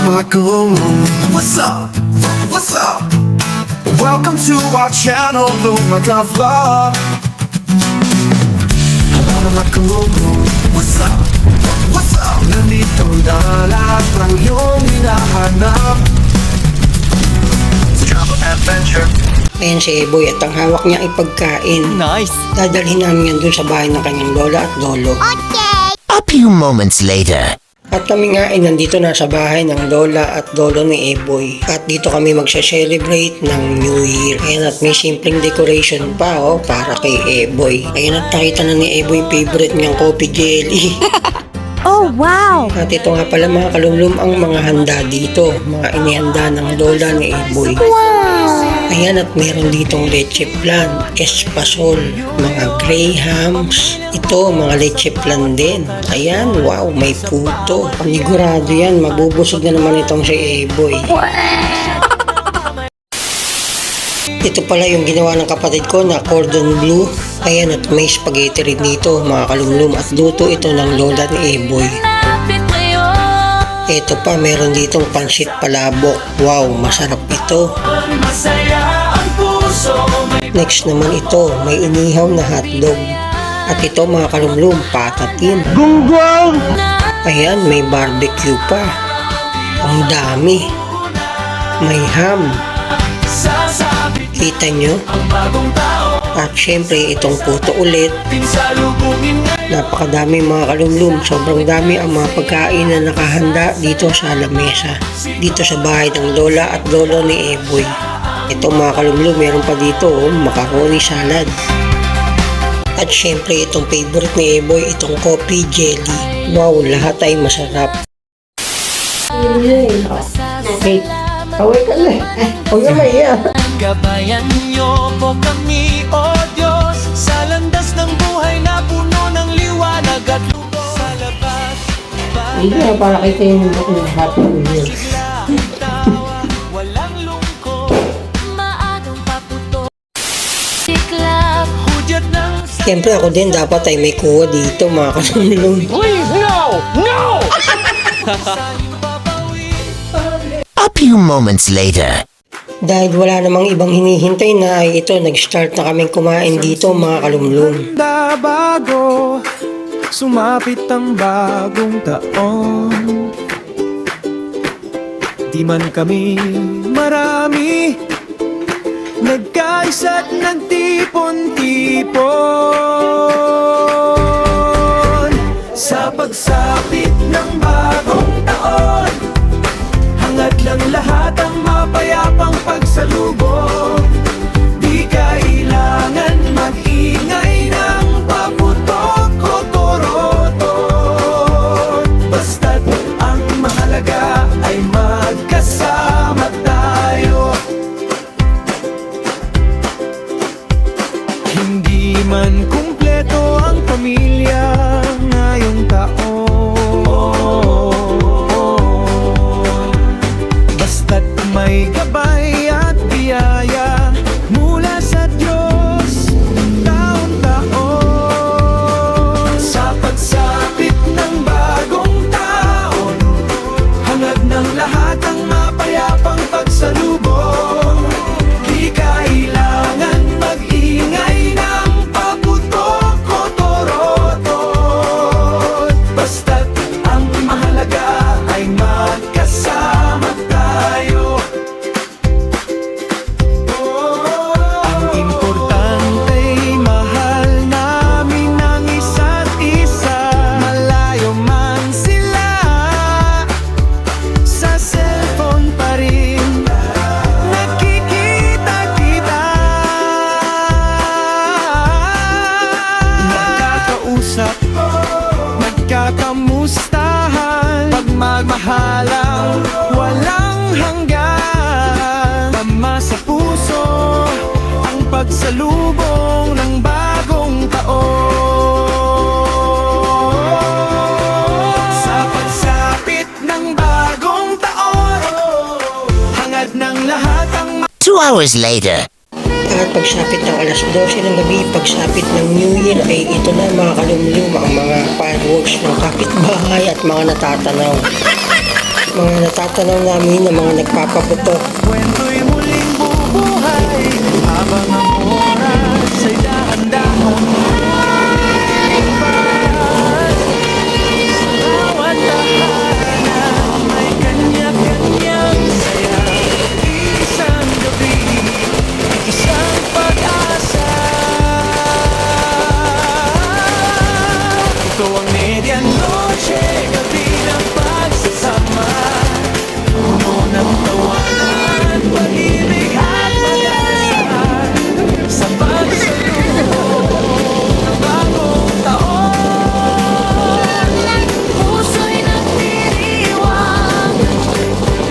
What's up? What's up? Welcome to our channel, Lumaga Vlog. What's up? What's up? Nandito na lahat ng iyong hinahanap sa Travel Adventure. Ayan si Eboy at ang hawak niya ay pagkain. Nice! Dadalhin namin yan dun sa bahay ng kanyang lola at lolo. A few moments later. At kami nga ay nandito na sa bahay ng lola at lolo ni Eboy. At dito kami magsa-celebrate ng New Year. Ayan at may simpleng decoration pa para kay Eboy. Ayan at nakita na ni Eboy yung favorite niyang coffee jelly. Oh, wow! At ito nga pala mga kalumlum ang mga handa dito. Mga inihanda ng lola ni Eboy. Ayan at meron ditong leche flan, espasol, mga grahams. Ito mga leche flan din. Ayan, wow, may puto. Panigurado yan, mabubusog na naman itong si Eboy. Ito pala yung ginawa ng kapatid ko na cordon bleu. Ayan at may spaghetti rin dito mga kalumlum at luto ito ng lola ni Eboy. Ito pa, meron ditong pansit palabok. Wow, masarap ito. Next naman ito, may inihaw na hotdog. At ito mga kalumlum, patatin. Gunggong! Ayan, may barbecue pa. Ang dami. May ham. Kita nyo? At syempre, itong puto ulit. Napakadami mga kalumlum. Sobrang dami ang mga pagkain na nakahanda dito sa lamesa. Dito sa bahay ng lola at lolo ni Eboy. Ito mga kalumlum, meron pa dito macaroni salad. At syempre, itong favorite ni Eboy, itong coffee jelly. Wow, lahat ay masarap. Okay, away ka na. Huwag na maiya. Gabayan niyo po kami, O Diyos, sa landas ng buhay na puno ng liwanag at lubos sa labas. Hindi na para kita yung happy new year. Walang lungkot, maagang paputo. Siklap, hudyat ng Siyempre ako din dapat ay may kuha dito mga kalumlum. Please, no! No! A few moments later. Dahil wala namang ibang hinihintay na ay ito, nag-start na kaming kumain dito mga kalumlum. Bago, sumapit ang bagong taon. Di man kami marami, nagkaisa't nagtipon-tipon. Sa pagsapit ng bagong taon, hangad lang lahat ang mapayapang pagsalubong. Di kailangan mag-ingay ng paputok o torotot. Basta't ang mahalaga ay magkasama tayo. Hindi man kumpleto ang pamilya ngayong taon, basta't may gabay at biyaya mula sa Diyos taon-taon. Sa pagsapit ng bagong taon, hangad ng lahat ang mapayapang pagsalubong. Di kailangan mag-ingay ng paputok o torotot. Basta't ang mahalaga ay magkasama tayo. Ang importante'y mahal namin ang isa't isa. Malayo man sila, sa cellphone pa rin nagkikita-kita. Nagkakausap, nagkakamustahan, pagmamahalang walang hanggan. Tama sa puso ang pagsalubong ng bagong taon. Sa pagsapit ng bagong taon, hangad ng lahat ang 2 hours later. At pagsapit ng alas 12 ng gabi, pagsapit ng New Year ay ito na mga kalumlum ang mga fireworks ng kapitbahay at mga natatanaw. mga natatanaw namin na mga nagpapaputok. Kwento'y muling bubuhay habang ang oras ay dahan-dahan lumilipas. Sa bawat tahanan may kanya-kanyang saya. Isang gabi, isang pag-asa. Ito ang medianoche, gabi ng pagsasama. Puno ng tawanan, pag-ibig at pag-asa. Sa pagsalubong ng bagong taon, puso'y nagdiriwang,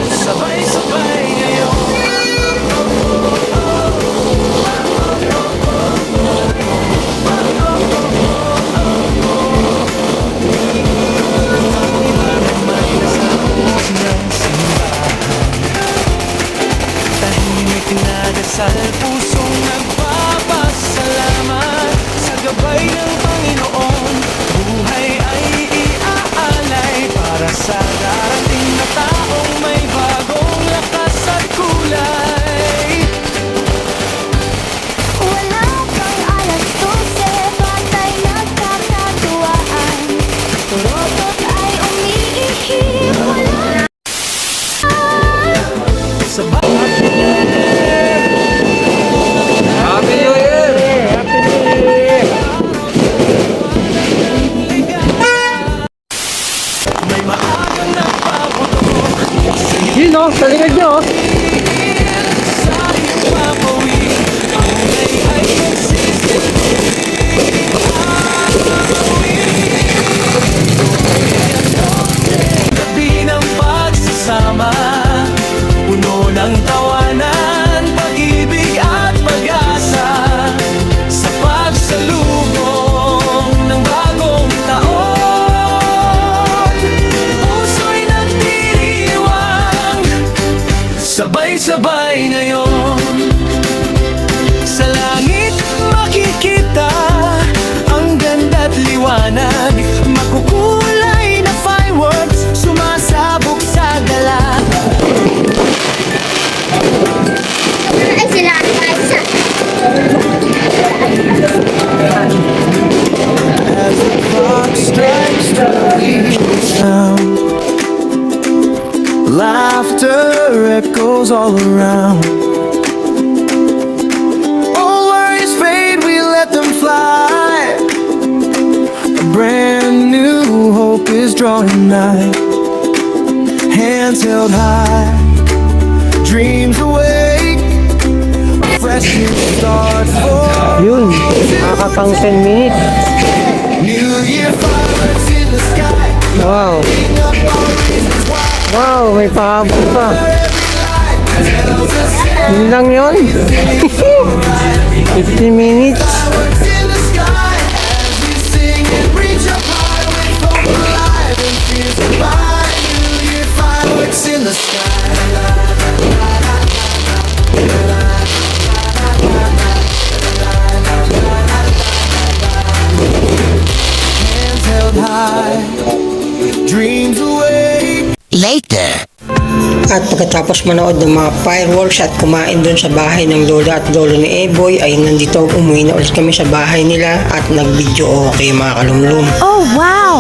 sabay-sabay ngayon. Tahimik na dasal, pusong nagpapasalamat sa gabay ng Panginoon. Buhay ay iaalay para sa darating na taong may bagong lakas at kulay. Wala pang alas 12, batay nagkakatuwaan. Rotot ay umiihip, wala Sa bawat may maagang nagpaputok Yun o, sa likod nyo. sa ipapawi. Ang ngay ay nagsisisi. Gabi ng pagsasama, puno ng tawanan, pag-ibig at pag-asa. Sa pagsalubong ng bagong taon, puso'y nagdiriwang, sabay-sabay ngayon. Sa langit makikita ang ganda't liwanag, makukulay na fireworks sumasabog sa dala. ay sila ay sa As the clock strikes 3 sound, laughter echoes all around. All worries fade, we let them fly. A brand new hope is drawing nigh. Hands held high, dreams awake. A fresh new start for Yun, nakakapang 10 minutes. New Year fireworks in the sky. Wow. Lighting up all reasons why Wow, may pahabol pa. every light tells us Yun lang yun. 15 minutes. fireworks in the sky as we sing and reach up high with hope alive and fears goodbye. New Year fireworks in the sky. Hands held high, dreams awake. Later. At pagkatapos manood ng mga fireworks at kumain doon sa bahay ng lola at lolo ni Eboy, ay nandito umuwi na ulit kami sa bahay nila at nag-video okay mga kalumlum. Oh, wow!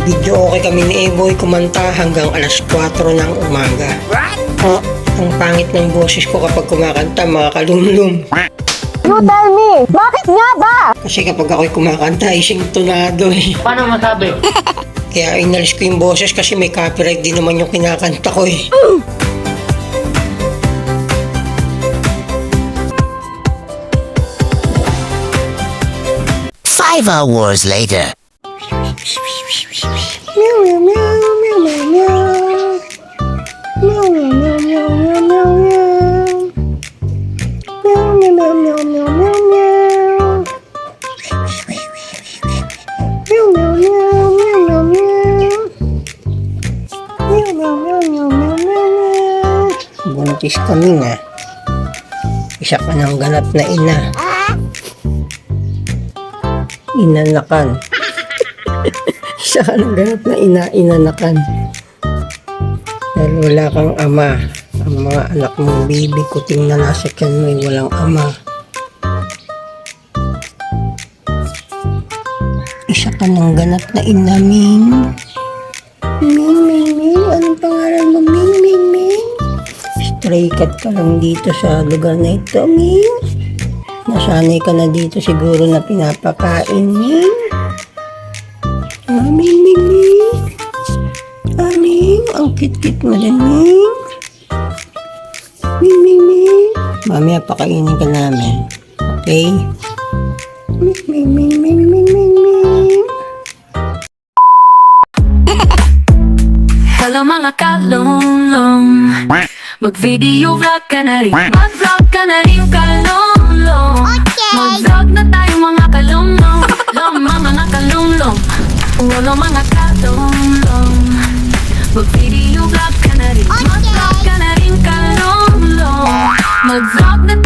Video okay kami ni Eboy kumanta hanggang alas 4 ng umaga. Ang pangit ng boses ko kapag kumakanta mga kalumlum. You tell me, bakit nga ba? Kasi kapag ako'y kumakanta ay sintonado eh. Paano masabi? Kaya inalis ko yung boses kasi may copyright din naman yung kinakanta ko eh. 5 hours later. Meow, meow, meow, meow, meow, meow. Meow, meow, meow, meow, meow, meow, meow. Meow, meow, meow, meow, meow, meow, meow. Meow, meow, meow, meow, meow, meow. Meow, meow, meow, meow, meow, meow. Buntis kami nga. Isa ka ng ganap na ina. Inanakan. Isa ka ng ganap na inanakan. Dahil wala kang ama. Ang mga anak mong baby kuting na nasa tiyan mo ay walang ama. Isa ka ng ganap na ina, Ming. Ming, Ming, Ming. Anong pangalan mo, Ming, Ming, Ming? Stray cat ka lang dito sa lugar na ito, Ming. Nasanay ka na dito siguro na pinapakain, Ming. Ah, Ming, Ming, Ming. Ah, Ming, ang kit-kit mo din, Ming. Ming, Ming, Ming. Mamaya pakainin ka namin. Okay? Ming, Ming, Ming, Ming, Ming, Ming, Ming. Hello mga kalunglong, mag-video vlog ka na rin, mag-vlog ka na rin kalunglong. Mag-vlog na tayo mga kalunglong, mga kalunglong. Hello mga kalunglong, mag-video vlog ka na rin, mag-vlog ka na rin kalunglong. Mag-vlog na